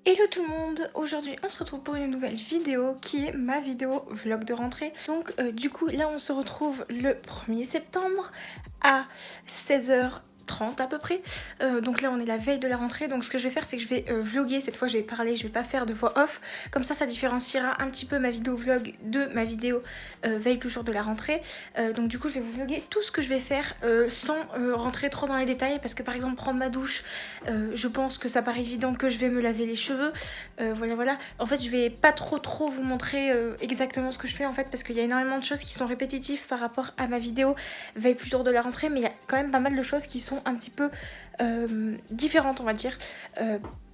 Hello tout le monde, aujourd'hui on se retrouve pour une nouvelle vidéo qui est ma vidéo vlog de rentrée. Donc du coup là on se retrouve le 1er septembre à 16h30 à peu près. Donc là on est la veille de la rentrée, donc ce que je vais faire c'est que je vais vlogger. Cette fois je vais parler, je vais pas faire de voix off, comme ça différenciera un petit peu ma vidéo vlog de ma vidéo veille plus jour de la rentrée. Donc du coup je vais vous vlogger tout ce que je vais faire sans rentrer trop dans les détails, parce que par exemple prendre ma douche, je pense que ça paraît évident que je vais me laver les cheveux, voilà. En fait je vais pas trop vous montrer exactement ce que je fais en fait, parce qu'il y a énormément de choses qui sont répétitives par rapport à ma vidéo veille plus jour de la rentrée, mais il y a quand même pas mal de choses qui sont un petit peu différentes on va dire.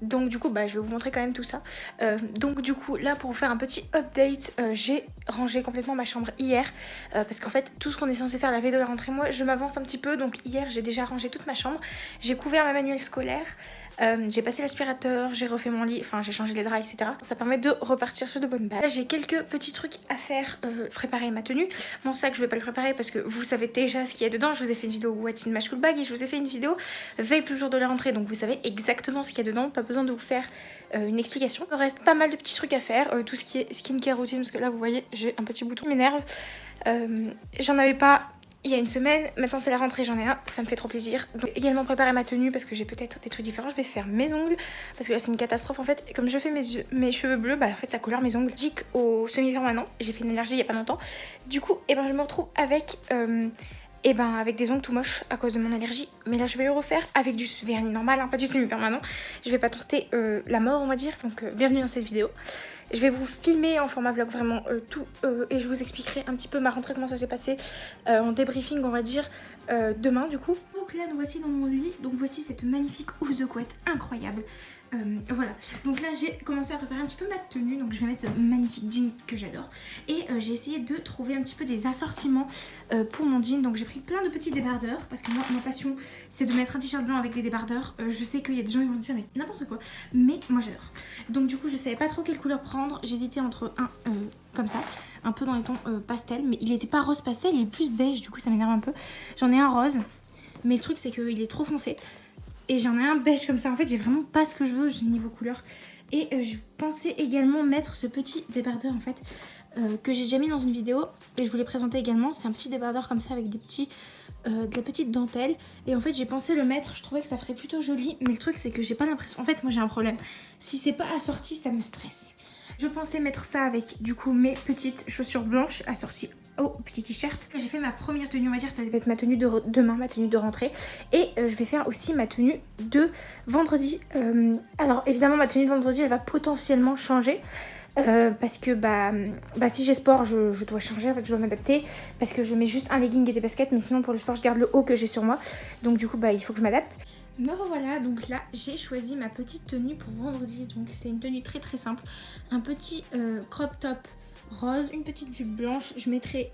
Donc du coup je vais vous montrer quand même tout ça. Donc du coup là pour vous faire un petit update, j'ai rangé complètement ma chambre hier, parce qu'en fait tout ce qu'on est censé faire la veille de la rentrée, moi je m'avance un petit peu. Donc hier j'ai déjà rangé toute ma chambre, j'ai couvert ma manuel scolaire, j'ai passé l'aspirateur, j'ai refait mon lit, enfin j'ai changé les draps etc. Ça permet de repartir sur de bonnes bases. Là j'ai quelques petits trucs à faire, préparer ma tenue. Mon sac je vais pas le préparer parce que vous savez déjà ce qu'il y a dedans. Je vous ai fait une vidéo What's in my school bag et je vous ai fait une vidéo veille plus jour de la rentrée, donc vous savez exactement ce qu'il y a dedans, pas besoin de vous faire une explication. Il me reste pas mal de petits trucs à faire, tout ce qui est skincare routine, parce que là vous voyez j'ai un petit bouton qui m'énerve. J'en avais pas il y a une semaine, maintenant c'est la rentrée, j'en ai un, ça me fait trop plaisir. Donc également préparer ma tenue parce que j'ai peut-être des trucs différents. Je vais faire mes ongles parce que là c'est une catastrophe en fait. Comme je fais mes cheveux bleus, en fait ça colore mes ongles. Gic au semi-permanent, j'ai fait une allergie il y a pas longtemps. Du coup je me retrouve avec avec des ongles tout moches à cause de mon allergie. Mais là je vais le refaire avec du vernis normal, pas du semi-permanent. Je vais pas tenter la mort on va dire. Donc bienvenue dans cette vidéo. Je vais vous filmer en format vlog vraiment tout et je vous expliquerai un petit peu ma rentrée, comment ça s'est passé en débriefing on va dire demain du coup. Donc là nous voici dans mon lit, donc voici cette magnifique housse de couette incroyable. Voilà, donc là j'ai commencé à préparer un petit peu ma tenue, donc je vais mettre ce magnifique jean que j'adore et j'ai essayé de trouver un petit peu des assortiments pour mon jean. Donc j'ai pris plein de petits débardeurs parce que moi ma passion c'est de mettre un t-shirt blanc avec des débardeurs. Je sais qu'il y a des gens qui vont se dire mais n'importe quoi, mais moi j'adore. Donc du coup je savais pas trop quelle couleur prendre, j'hésitais entre un comme ça, un peu dans les tons pastel, mais il était pas rose pastel, il est plus beige, du coup ça m'énerve un peu. J'en ai un rose, mais le truc c'est qu'il est trop foncé. Et j'en ai un beige comme ça, en fait j'ai vraiment pas ce que je veux niveau couleur. Et je pensais également mettre ce petit débardeur en fait, que j'ai déjà mis dans une vidéo et je vous l'ai présenté également. C'est un petit débardeur comme ça avec des petits, de la petite dentelle. Et en fait j'ai pensé le mettre, je trouvais que ça ferait plutôt joli. Mais le truc c'est que j'ai pas l'impression, en fait moi j'ai un problème. Si c'est pas assorti ça me stresse. Je pensais mettre ça avec du coup mes petites chaussures blanches assorties au petit t-shirt. J'ai fait ma première tenue, on va dire, ça va être ma tenue de demain, ma tenue de rentrée. Et je vais faire aussi ma tenue de vendredi. Alors évidemment ma tenue de vendredi elle va potentiellement changer. Parce que si j'ai sport je dois changer, en fait je dois m'adapter. Parce que je mets juste un legging et des baskets, mais sinon pour le sport je garde le haut que j'ai sur moi. Donc du coup il faut que je m'adapte. Me revoilà, donc là j'ai choisi ma petite tenue pour vendredi. Donc c'est une tenue très simple. Un petit crop top rose, une petite jupe blanche. Je mettrai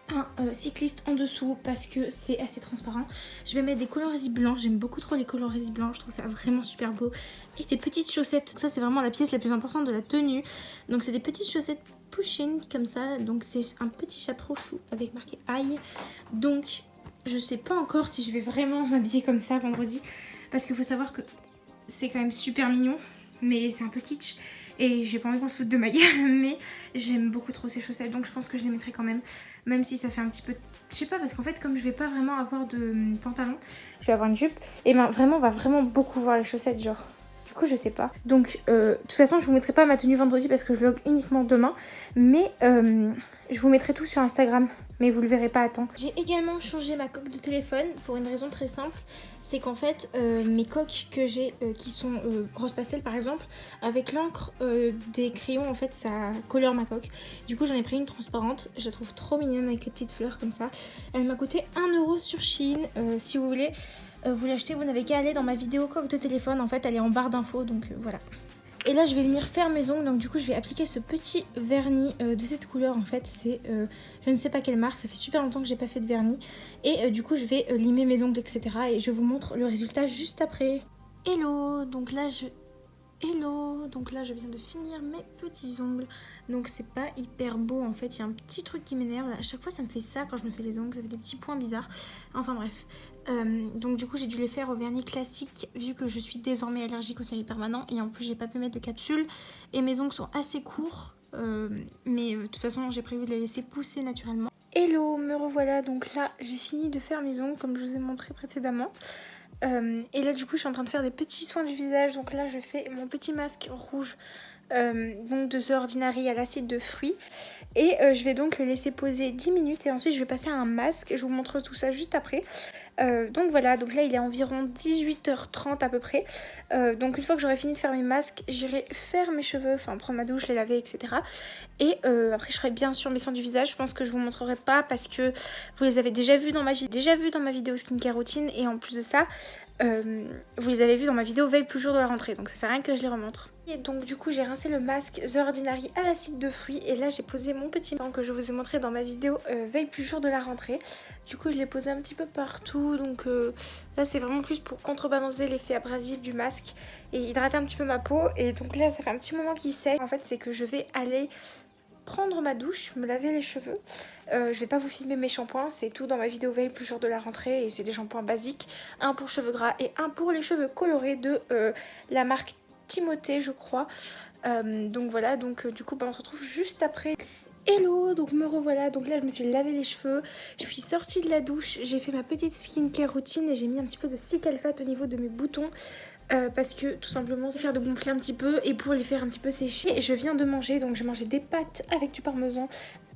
un cycliste en dessous parce que c'est assez transparent. Je vais mettre des coloris blancs, j'aime beaucoup trop les coloris blancs, je trouve ça vraiment super beau. Et des petites chaussettes, ça c'est vraiment la pièce la plus importante de la tenue. Donc c'est des petites chaussettes push-in comme ça, donc c'est un petit chat trop chou avec marqué aïe. Donc je sais pas encore si je vais vraiment m'habiller comme ça vendredi, parce qu'il faut savoir que c'est quand même super mignon, mais c'est un peu kitsch. Et j'ai pas envie qu'on se foute de ma gueule, mais j'aime beaucoup trop ces chaussettes, donc je pense que je les mettrai quand même. Même si ça fait un petit peu... Je sais pas, parce qu'en fait comme je vais pas vraiment avoir de pantalon, je vais avoir une jupe. Et vraiment on va vraiment beaucoup voir les chaussettes genre. Du coup je sais pas. Donc de toute façon je vous mettrai pas ma tenue vendredi parce que je vlog uniquement demain. Mais je vous mettrai tout sur Instagram. Mais vous le verrez pas à temps. J'ai également changé ma coque de téléphone pour une raison très simple. C'est qu'en fait mes coques que j'ai qui sont rose pastel par exemple, avec l'encre des crayons en fait ça colore ma coque. Du coup j'en ai pris une transparente, je la trouve trop mignonne avec les petites fleurs comme ça. Elle m'a coûté 1 € sur Shein. Si vous voulez vous l'acheter, vous n'avez qu'à aller dans ma vidéo coque de téléphone, en fait elle est en barre d'infos, donc voilà. Et là je vais venir faire mes ongles, donc du coup je vais appliquer ce petit vernis de cette couleur en fait, c'est je ne sais pas quelle marque, ça fait super longtemps que j'ai pas fait de vernis. Et du coup je vais limer mes ongles etc. et je vous montre le résultat juste après. Hello, donc là je Hello, donc là je viens de finir mes petits ongles, donc c'est pas hyper beau en fait, il y a un petit truc qui m'énerve, à chaque fois ça me fait ça quand je me fais les ongles, ça fait des petits points bizarres, enfin bref. Donc du coup j'ai dû les faire au vernis classique vu que je suis désormais allergique au semi permanent et en plus j'ai pas pu mettre de capsule et mes ongles sont assez courts, mais de toute façon j'ai prévu de les laisser pousser naturellement. Hello, me revoilà, donc là j'ai fini de faire mes ongles comme je vous ai montré précédemment. Et là du coup je suis en train de faire des petits soins du visage, donc là je fais mon petit masque rouge donc de The Ordinary à l'acide de fruits et je vais donc le laisser poser 10 minutes et ensuite je vais passer à un masque, je vous montre tout ça juste après. Donc voilà, donc là il est environ 18h30 à peu près, donc une fois que j'aurai fini de faire mes masques j'irai faire mes cheveux, enfin prendre ma douche, les laver, etc. Et après je ferai bien sûr mes soins du visage. Je pense que je vous montrerai pas parce que vous les avez déjà vus dans ma vidéo skincare routine et en plus de ça vous les avez vus dans ma vidéo veille plus jour de la rentrée, donc ça sert à rien que je les remontre. Et donc du coup j'ai rincé le masque The Ordinary à l'acide de fruits et là j'ai posé mon petit banc que je vous ai montré dans ma vidéo veille plus jour de la rentrée. Du coup je l'ai posé un petit peu partout, donc là c'est vraiment plus pour contrebalancer l'effet abrasif du masque et hydrater un petit peu ma peau. Et donc là ça fait un petit moment qu'il sèche, en fait c'est que je vais aller prendre ma douche, me laver les cheveux. Je vais pas vous filmer mes shampoings, c'est tout dans ma vidéo veille plus jour de la rentrée et c'est des shampoings basiques, un pour cheveux gras et un pour les cheveux colorés de la marque Timothée je crois. Donc voilà, donc du coup on se retrouve juste après. Hello, donc me revoilà, donc là je me suis lavé les cheveux, je suis sortie de la douche, j'ai fait ma petite skincare routine et j'ai mis un petit peu de Cicatrate au niveau de mes boutons. Parce que tout simplement c'est faire de gonfler un petit peu et pour les faire un petit peu sécher. Et je viens de manger, donc j'ai mangé des pâtes avec du parmesan,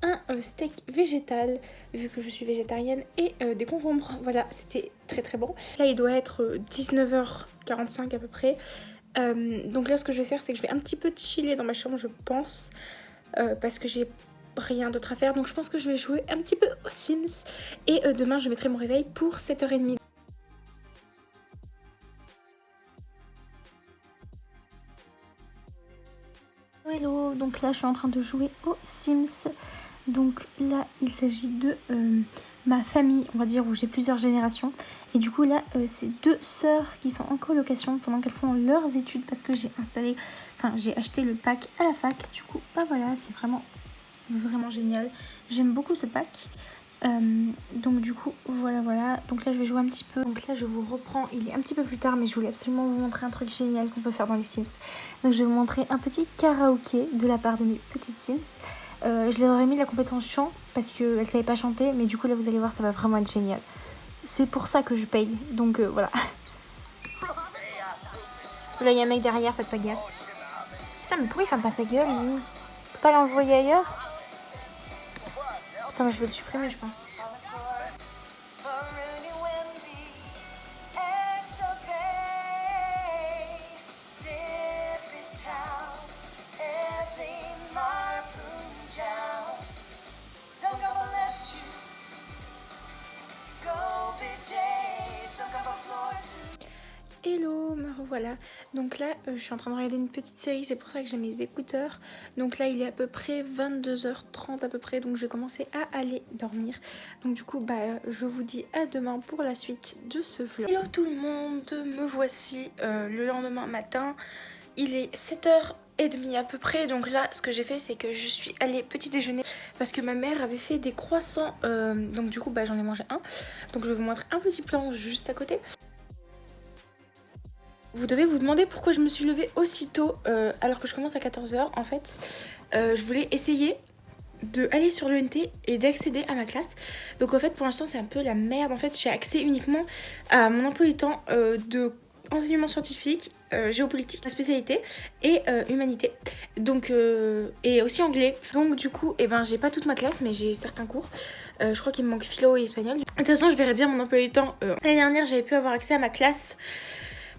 un steak végétal vu que je suis végétarienne et des concombres. Voilà, c'était très très bon. Là il doit être 19h45 à peu près. Donc là ce que je vais faire c'est que je vais un petit peu chiller dans ma chambre je pense, parce que j'ai rien d'autre à faire. Donc je pense que je vais jouer un petit peu aux Sims et demain je mettrai mon réveil pour 7h30. Hello, donc là je suis en train de jouer aux Sims. Donc là il s'agit de ma famille, on va dire, où j'ai plusieurs générations. Et du coup là c'est deux sœurs qui sont en colocation pendant qu'elles font leurs études parce que j'ai acheté le pack à la fac. Du coup bah voilà, c'est vraiment génial. J'aime beaucoup ce pack. Donc du coup voilà, donc là je vais jouer un petit peu. Donc là je vous reprends, il est un petit peu plus tard mais je voulais absolument vous montrer un truc génial qu'on peut faire dans les Sims. Donc je vais vous montrer un petit karaoké de la part de mes petites Sims. Je leur ai mis la compétence chant parce qu'elles ne savaient pas chanter, mais du coup là vous allez voir ça va vraiment être génial. C'est pour ça que je paye, donc voilà. Là il y a un mec derrière, faites pas gaffe. Putain mais pourquoi il ferme pas sa gueule lui? On peut pas l'envoyer ailleurs? Attends mais je vais le supprimer je pense. Hello, me revoilà. Donc là, je suis en train de regarder une petite série, c'est pour ça que j'ai mes écouteurs. Donc là, il est à peu près 22h30 à peu près, donc je vais commencer à aller dormir. Donc du coup, je vous dis à demain pour la suite de ce vlog. Hello tout le monde, me voici le lendemain matin. Il est 7h30 à peu près, donc là ce que j'ai fait c'est que je suis allée petit déjeuner parce que ma mère avait fait des croissants, donc du coup j'en ai mangé un. Donc je vais vous montrer un petit plan juste à côté. Vous devez vous demander pourquoi je me suis levée aussitôt alors que je commence à 14h. En fait, je voulais essayer d'aller sur l'ENT et d'accéder à ma classe. Donc en fait pour l'instant c'est un peu la merde. En fait j'ai accès uniquement à mon emploi du temps de enseignement scientifique, géopolitique, ma spécialité et humanité. Donc et aussi anglais. Donc du coup j'ai pas toute ma classe mais j'ai certains cours. Je crois qu'il me manque philo et espagnol. De toute façon je verrai bien mon emploi du temps. L'année dernière j'avais pu avoir accès à ma classe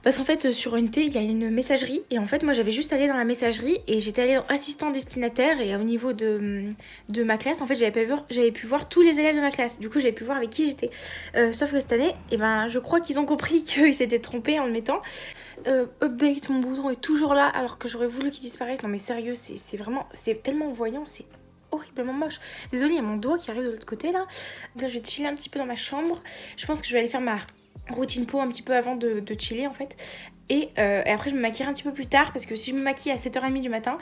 parce qu'en fait sur UNT il y a une messagerie et en fait moi j'avais juste allé dans la messagerie et j'étais allée dans assistant destinataire et au niveau de ma classe en fait j'avais pu voir tous les élèves de ma classe. Du coup j'avais pu voir avec qui j'étais, sauf que cette année je crois qu'ils ont compris qu'ils s'étaient trompés en le mettant. Update, mon bouton est toujours là alors que j'aurais voulu qu'il disparaisse. Non mais sérieux, c'est vraiment, c'est tellement voyant, c'est horriblement moche. Désolée, il y a mon doigt qui arrive de l'autre côté là. Donc là je vais chiller un petit peu dans ma chambre. Je pense que je vais aller faire ma routine peau un petit peu avant de chiller en fait. Et après je me maquillerai un petit peu plus tard parce que si je me maquille à 7h30 du matin,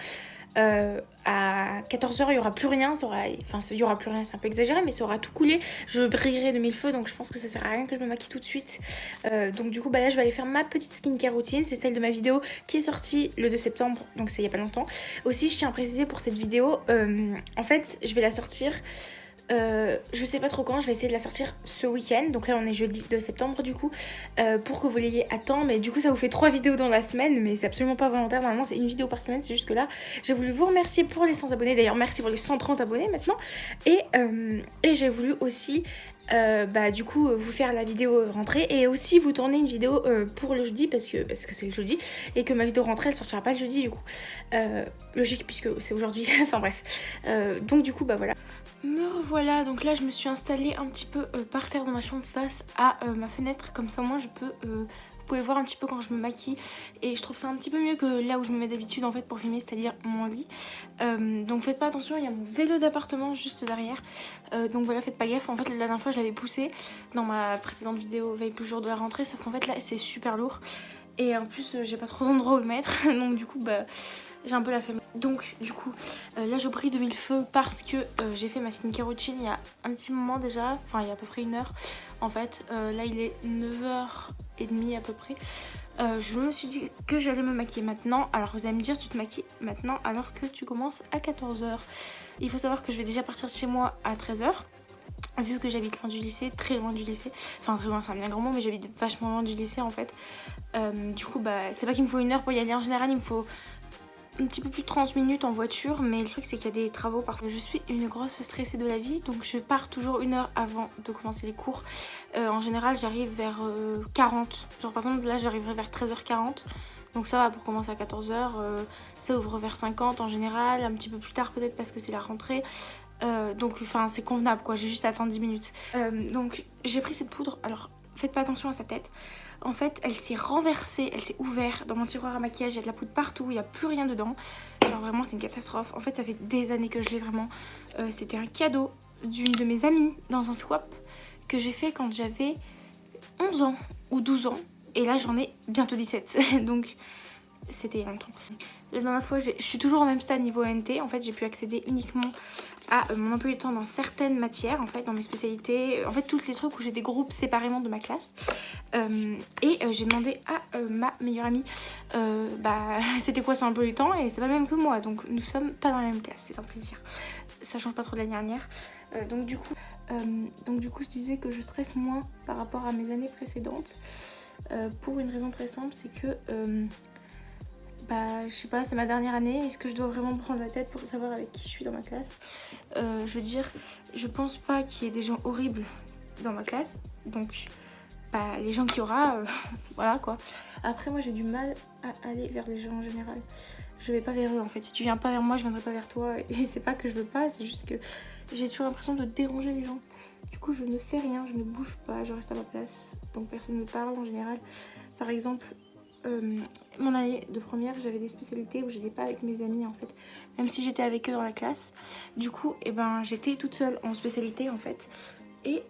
à 14h il y aura plus rien, enfin il y aura plus rien, c'est un peu exagéré, mais ça aura tout coulé, je brillerai de mille feux, donc je pense que ça sert à rien que je me maquille tout de suite. Donc du coup là je vais aller faire ma petite skincare routine, c'est celle de ma vidéo qui est sortie le 2 septembre, donc c'est il y a pas longtemps. Aussi je tiens à préciser pour cette vidéo, en fait je vais la sortir je sais pas trop quand, je vais essayer de la sortir ce week-end. Donc là on est jeudi 2 septembre du coup, pour que vous l'ayez à temps. Mais du coup ça vous fait 3 vidéos dans la semaine, mais c'est absolument pas volontaire. Normalement c'est une vidéo par semaine, c'est juste que là j'ai voulu vous remercier pour les 100 abonnés. D'ailleurs merci pour les 130 abonnés maintenant. Et j'ai voulu aussi du coup vous faire la vidéo rentrée et aussi vous tourner une vidéo pour le jeudi parce que c'est le jeudi et que ma vidéo rentrée elle sortira pas le jeudi du coup. Logique puisque c'est aujourd'hui, enfin bref. Donc du coup voilà. Me revoilà, donc là je me suis installée un petit peu par terre dans ma chambre face à ma fenêtre, comme ça moi je peux, vous pouvez voir un petit peu quand je me maquille et je trouve ça un petit peu mieux que là où je me mets d'habitude en fait pour filmer, c'est-à-dire mon lit. Donc faites pas attention, il y a mon vélo d'appartement juste derrière, donc voilà, faites pas gaffe. En fait la dernière fois je l'avais poussé dans ma précédente vidéo veille plus jour de la rentrée, sauf qu'en fait là c'est super lourd et en plus j'ai pas trop d'endroit où le mettre donc du coup j'ai un peu la flemme. Donc du coup là je brille de mille feux parce que j'ai fait ma skincare routine il y a un petit moment déjà, enfin il y a à peu près 1 heure en fait. Là il est 9h30 à peu près. Je me suis dit que j'allais me maquiller maintenant. Alors vous allez me dire, tu te maquilles maintenant alors que tu commences à 14h. Il faut savoir que je vais déjà partir de chez moi à 13h. Vu que j'habite loin du lycée, très loin du lycée, enfin très loin c'est un bien grand mot, mais j'habite vachement loin du lycée en fait. Du coup c'est pas qu'il me faut 1 heure pour y aller, en général il me faut un petit peu plus de 30 minutes en voiture, mais le truc c'est qu'il y a des travaux parfois. Je suis une grosse stressée de la vie, donc je pars toujours 1 heure avant de commencer les cours. En général j'arrive vers 40, genre par exemple là j'arriverai vers 13h40. Donc ça va pour commencer à 14h, ça ouvre vers 50 en général, un petit peu plus tard peut-être parce que c'est la rentrée. Donc enfin c'est convenable quoi, j'ai juste à attendre 10 minutes. Donc j'ai pris cette poudre, alors faites pas attention à sa tête. En fait elle s'est renversée, elle s'est ouverte dans mon tiroir à maquillage, il y a de la poudre partout, il n'y a plus rien dedans. Genre vraiment c'est une catastrophe. En fait ça fait des années que je l'ai vraiment. C'était un cadeau d'une de mes amies dans un swap que j'ai fait quand j'avais 11 ans ou 12 ans. Et là j'en ai bientôt 17, donc c'était il y a longtemps. La dernière fois, je suis toujours au même stade niveau ENT. En fait, j'ai pu accéder uniquement à mon emploi du temps dans certaines matières, en fait, dans mes spécialités. En fait, tous les trucs où j'ai des groupes séparément de ma classe. J'ai demandé à ma meilleure amie c'était quoi son emploi du temps, et c'est pas le même que moi. Donc, nous sommes pas dans la même classe. C'est un plaisir. Ça change pas trop de l'année dernière. Donc du coup, je disais que je stresse moins par rapport à mes années précédentes. Pour une raison très simple, c'est que... je sais pas, c'est ma dernière année, est-ce que je dois vraiment me prendre la tête pour savoir avec qui je suis dans ma classe? Je veux dire, je pense pas qu'il y ait des gens horribles dans ma classe, donc les gens qu'il y aura, voilà quoi. Après moi j'ai du mal à aller vers les gens en général, je vais pas vers eux en fait. Si tu viens pas vers moi, je viendrai pas vers toi, et c'est pas que je veux pas, c'est juste que j'ai toujours l'impression de déranger les gens. Du coup je ne fais rien, je ne bouge pas, je reste à ma place, donc personne ne me parle en général. Par exemple, mon année de première, j'avais des spécialités où j'étais pas avec mes amis en fait, même si j'étais avec eux dans la classe. Du coup j'étais toute seule en spécialité en fait, et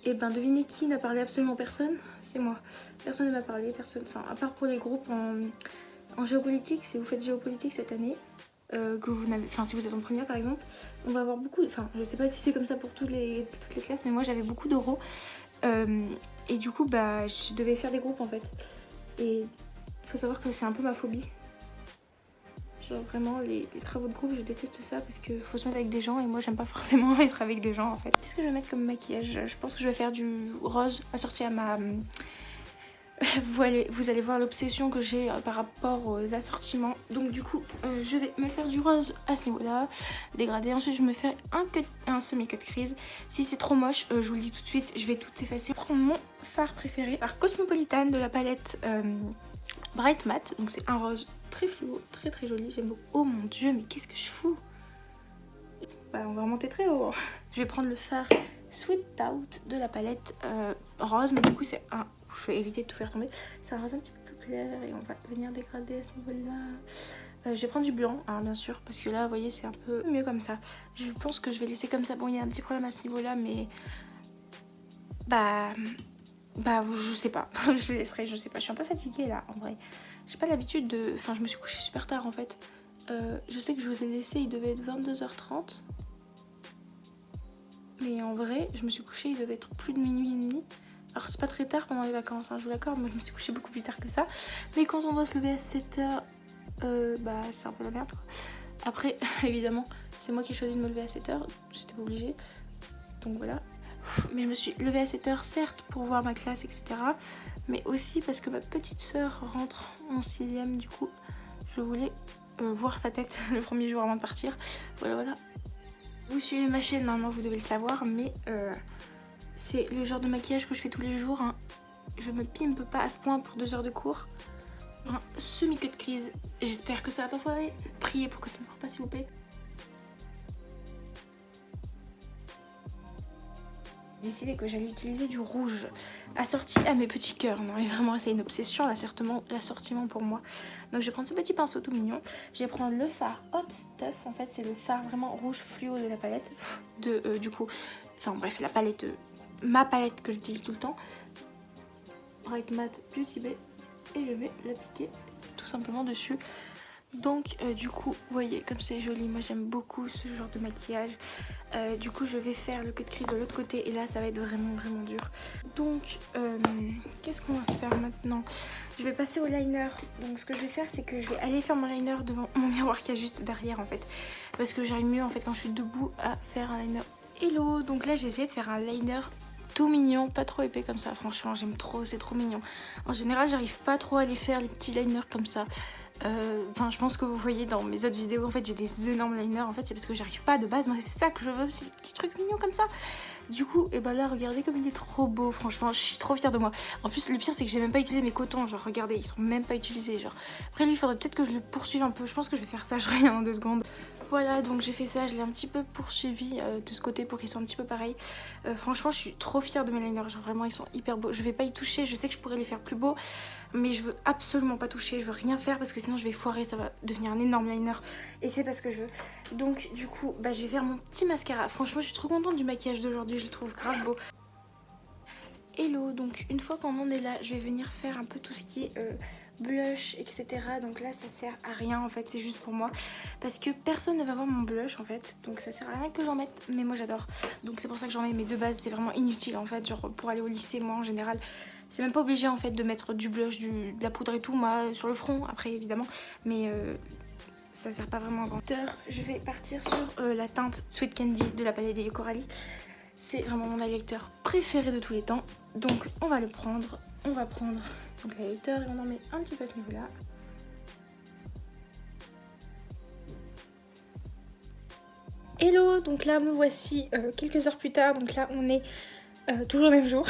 devinez qui n'a parlé absolument personne? C'est moi. Personne ne m'a parlé, personne, enfin à part pour les groupes en géopolitique. Si vous faites géopolitique cette année, que vous n'avez, enfin si vous êtes en première par exemple, on va avoir beaucoup, enfin je sais pas si c'est comme ça pour toutes les classes, mais moi j'avais beaucoup d'euros, et du coup je devais faire des groupes en fait. Et il faut savoir que c'est un peu ma phobie. Genre vraiment les travaux de groupe, je déteste ça parce qu'il faut se mettre avec des gens et moi j'aime pas forcément être avec des gens en fait. Qu'est-ce que je vais mettre comme maquillage? Je pense que je vais faire du rose assorti à ma... Vous allez voir l'obsession que j'ai par rapport aux assortiments. Donc du coup je vais me faire du rose à ce niveau là, dégradé. Ensuite je me fais un semi-cut crease. Si c'est trop moche, je vous le dis tout de suite, je vais tout effacer. Je prends mon fard préféré par Cosmopolitan de la palette Bright Matte. Donc c'est un rose très fluo, très très joli, j'aime beaucoup. Oh mon dieu, mais qu'est-ce que je fous? On va remonter très haut. Je vais prendre le fard Sweet Out de la palette rose, mais du coup c'est un... Je vais éviter de tout faire tomber. C'est un rose un petit peu plus clair et on va venir dégrader à ce niveau-là. Je vais prendre du blanc, hein, bien sûr, parce que là, vous voyez, c'est un peu mieux comme ça. Je pense que je vais laisser comme ça. Bon, il y a un petit problème à ce niveau-là, mais... Bah je sais pas, je le laisserai, je sais pas. Je suis un peu fatiguée là en vrai. J'ai pas l'habitude de... Enfin je me suis couchée super tard en fait. Je sais que je vous ai laissé, il devait être 22h30. Mais en vrai, je me suis couchée, il devait être plus de minuit et demi. Alors c'est pas très tard pendant les vacances, hein, je vous l'accorde, moi je me suis couchée beaucoup plus tard que ça. Mais quand on doit se lever à 7h, bah c'est un peu la merde quoi. Après, évidemment, c'est moi qui ai choisi de me lever à 7h, j'étais pas obligée. Donc voilà. Mais je me suis levée à 7h, certes, pour voir ma classe, etc. Mais aussi parce que ma petite sœur rentre en 6ème, du coup, je voulais voir sa tête le premier jour avant de partir. Voilà, voilà. Vous suivez ma chaîne, normalement vous devez le savoir, mais c'est le genre de maquillage que je fais tous les jours. Hein. Je me pimpe pas à ce point pour 2 heures de cours. Un semi-queue de crise. J'espère que ça va pas foirer. Priez pour que ça ne foire pas, s'il vous plaît. J'ai décidé que j'allais utiliser du rouge assorti à mes petits cœurs. Non, mais vraiment, c'est une obsession, l'assortiment pour moi. Donc, je vais prendre ce petit pinceau tout mignon. Je vais prendre le fard Hot Stuff. En fait, c'est le fard vraiment rouge fluo de la palette. Du coup, enfin bref, la palette, ma palette que j'utilise tout le temps. Bright Matte Beauty Bay. Et je vais l'appliquer tout simplement dessus. Donc du coup vous voyez comme c'est joli, moi j'aime beaucoup ce genre de maquillage. Du coup je vais faire le cut crease de l'autre côté et là ça va être vraiment dur. Donc qu'est-ce qu'on va faire maintenant? Je vais passer au liner. Donc ce que je vais faire c'est que je vais aller faire mon liner devant mon miroir qui est juste derrière en fait. Parce que j'arrive mieux en fait quand je suis debout à faire un liner. Hello, donc là j'ai essayé de faire un liner tout mignon, pas trop épais comme ça, franchement j'aime trop, c'est trop mignon. En général j'arrive pas trop à les faire les petits liners comme ça. Enfin je pense que vous voyez dans mes autres vidéos en fait j'ai des énormes liners, en fait c'est parce que j'arrive pas de base, moi c'est ça que je veux, c'est des petits trucs mignons comme ça. Du coup et bah là regardez comme il est trop beau, franchement je suis trop fière de moi. En plus le pire c'est que j'ai même pas utilisé mes cotons, genre regardez ils sont même pas utilisés genre. Après lui il faudrait peut-être que je le poursuive un peu, je pense que je vais faire ça, je reviens en 2 secondes. Voilà donc j'ai fait ça, je l'ai un petit peu poursuivi de ce côté pour qu'ils soient un petit peu pareils. Franchement je suis trop fière de mes liners, genre vraiment ils sont hyper beaux. Je vais pas y toucher, je sais que je pourrais les faire plus beaux, mais je veux absolument pas toucher, je veux rien faire parce que sinon je vais foirer, ça va devenir un énorme liner et c'est pas ce que je veux. Donc du coup bah, je vais faire mon petit mascara. Franchement je suis trop contente du maquillage d'aujourd'hui, je le trouve grave beau. Hello, donc une fois qu'on en est là, je vais venir faire un peu tout ce qui est blush, etc. Donc là ça sert à rien en fait, c'est juste pour moi parce que personne ne va voir mon blush en fait, donc ça sert à rien que j'en mette, mais moi j'adore, donc c'est pour ça que j'en mets. Mes 2 bases c'est vraiment inutile en fait, genre pour aller au lycée moi en général c'est même pas obligé en fait de mettre du blush, de la poudre et tout, moi sur le front après évidemment, mais ça sert pas vraiment à grand. Je vais partir sur la teinte Sweet Candy de la palette des Coralie. C'est vraiment mon highlighter préféré de tous les temps. Donc on va le prendre. On va prendre donc l'highlighter et on en met un petit peu à ce niveau-là. Hello, donc là me voici quelques heures plus tard. Donc là on est toujours le même jour.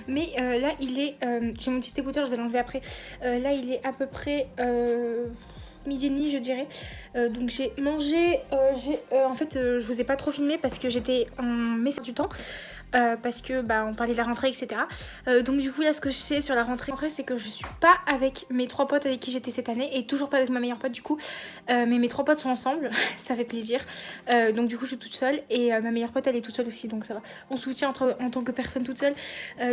Mais là il est... j'ai mon petit écouteur, je vais l'enlever après. Là il est à peu près... midi et demi je dirais. Donc j'ai mangé, en fait je vous ai pas trop filmé parce que j'étais en message du temps. Parce que bah on parlait de la rentrée etc. Donc du coup là ce que je sais sur la rentrée c'est que je suis pas avec mes 3 potes avec qui j'étais cette année et toujours pas avec ma meilleure pote du coup, mais mes 3 potes sont ensemble. Ça fait plaisir. Donc du coup je suis toute seule et ma meilleure pote elle est toute seule aussi, donc ça va, on se soutient en tant que personne toute seule.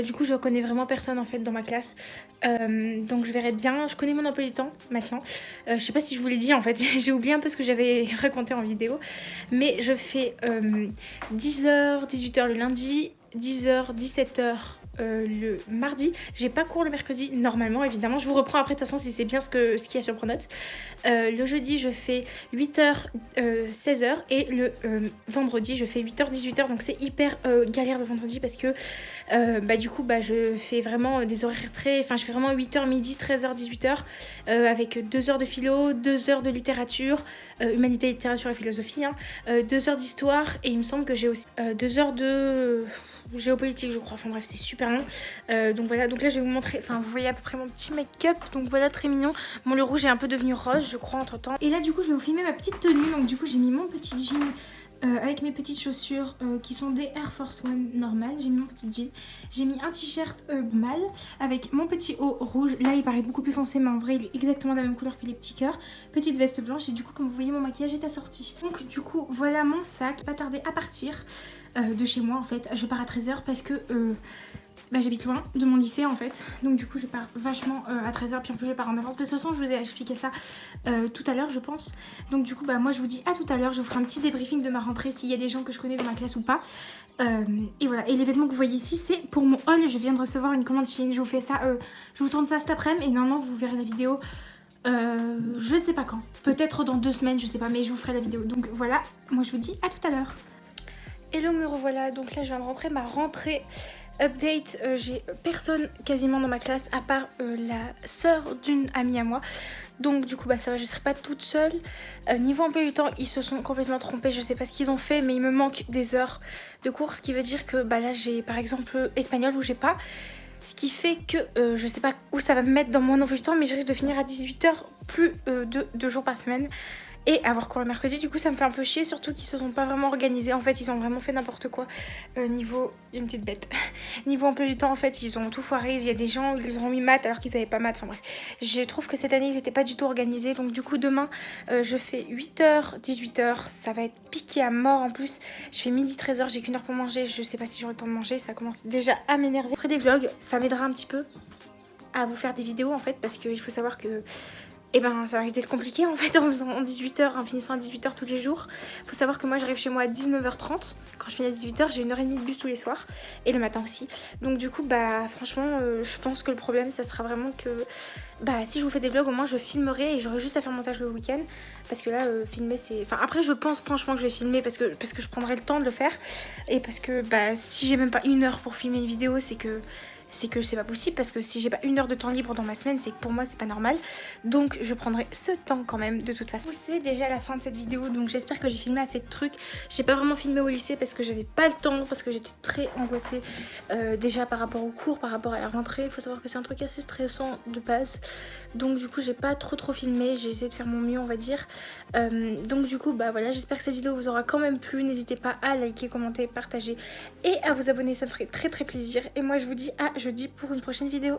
Du coup je connais vraiment personne en fait dans ma classe, donc je verrai bien. Je connais mon emploi du temps maintenant. Je sais pas si je vous l'ai dit en fait, j'ai oublié un peu ce que j'avais raconté en vidéo, mais je fais 10h 18h le lundi, 10h 17h le mardi. J'ai pas cours le mercredi normalement, évidemment je vous reprends après de toute façon si c'est bien ce qu'il y a sur Pronote. Le jeudi je fais 8h 16h et le vendredi je fais 8h 18h, donc c'est hyper galère le vendredi parce que bah du coup bah je fais vraiment des horaires très, enfin je fais vraiment 8h midi 13h 18h avec 2 heures de philo, 2 heures de littérature, humanité, littérature et philosophie, hein, 2 heures d'histoire et il me semble que j'ai aussi 2 heures de géopolitique je crois, enfin bref c'est super long. Donc voilà, donc là je vais vous montrer, enfin vous voyez à peu près mon petit make-up, donc voilà très mignon. Bon le rouge est un peu devenu rose je crois entre temps. Et là du coup je vais vous filmer ma petite tenue, donc du coup j'ai mis mon petit jean avec mes petites chaussures qui sont des Air Force One normales. J'ai mis mon petit jean, j'ai mis un t-shirt mâle avec mon petit haut rouge. Là il paraît beaucoup plus foncé mais en vrai il est exactement de la même couleur que les petits cœurs. Petite veste blanche et du coup comme vous voyez mon maquillage est assorti. Donc du coup voilà mon sac, pas tardé à partir de chez moi en fait. Je pars à 13h parce que bah, j'habite loin de mon lycée en fait, donc du coup je pars vachement à 13h, puis en plus je pars en avance. De toute façon je vous ai expliqué ça tout à l'heure je pense. Donc du coup bah moi je vous dis à tout à l'heure, je vous ferai un petit débriefing de ma rentrée s'il y a des gens que je connais dans ma classe ou pas. Et voilà, et les vêtements que vous voyez ici c'est pour mon haul, je viens de recevoir une commande Shein, je vous fais ça, je vous tourne ça cet après-midi et normalement vous verrez la vidéo je sais pas quand, peut-être dans 2 semaines, je sais pas, mais je vous ferai la vidéo. Donc voilà, moi je vous dis à tout à l'heure. Hello me revoilà, donc là je viens de rentrer, ma rentrée update, j'ai personne quasiment dans ma classe à part la sœur d'une amie à moi. Donc du coup bah ça va, je serai pas toute seule. Niveau emploi du temps, ils se sont complètement trompés, je sais pas ce qu'ils ont fait mais il me manque des heures de cours, ce qui veut dire que bah là j'ai par exemple espagnol où j'ai pas. Ce qui fait que je sais pas où ça va me mettre dans mon emploi du temps, mais je risque de finir à 18h plus de 2 jours par semaine. Et avoir cours le mercredi, du coup ça me fait un peu chier, surtout qu'ils se sont pas vraiment organisés. En fait ils ont vraiment fait n'importe quoi niveau... une petite bête. Niveau emploi du temps en fait ils ont tout foiré. Il y a des gens ils ont mis maths alors qu'ils avaient pas maths. Enfin bref, je trouve que cette année ils étaient pas du tout organisés. Donc du coup demain je fais 8h, 18h, ça va être piqué à mort en plus. Je fais midi 13h, j'ai qu'1 heure pour manger. Je sais pas si j'aurai le temps de manger, ça commence déjà à m'énerver. Après des vlogs, ça m'aidera un petit peu à vous faire des vidéos en fait, parce qu'il faut savoir que et ben ça risque d'être compliqué en fait en faisant 18h, en finissant à 18h tous les jours. Faut savoir que moi j'arrive chez moi à 19h30. Quand je finis à 18h, j'ai 1h30 de bus tous les soirs. Et le matin aussi. Donc du coup bah franchement je pense que le problème ça sera vraiment que bah si je vous fais des vlogs au moins je filmerai et j'aurai juste à faire le montage le week-end. Parce que là filmer c'est... Enfin après je pense franchement que je vais filmer parce que je prendrai le temps de le faire. Et parce que bah si j'ai même pas 1 heure pour filmer une vidéo c'est que c'est pas possible, parce que si j'ai pas 1 heure de temps libre dans ma semaine c'est que pour moi c'est pas normal. Donc je prendrai ce temps quand même de toute façon. C'est déjà la fin de cette vidéo, donc j'espère que j'ai filmé assez de trucs. J'ai pas vraiment filmé au lycée parce que j'avais pas le temps, parce que j'étais très angoissée déjà par rapport aux cours, par rapport à la rentrée. Il faut savoir que c'est un truc assez stressant de base, donc du coup j'ai pas trop filmé, j'ai essayé de faire mon mieux on va dire. Donc du coup bah voilà, j'espère que cette vidéo vous aura quand même plu. N'hésitez pas à liker, commenter, partager et à vous abonner, ça me ferait très plaisir. Et moi je vous dis à jeudi pour une prochaine vidéo.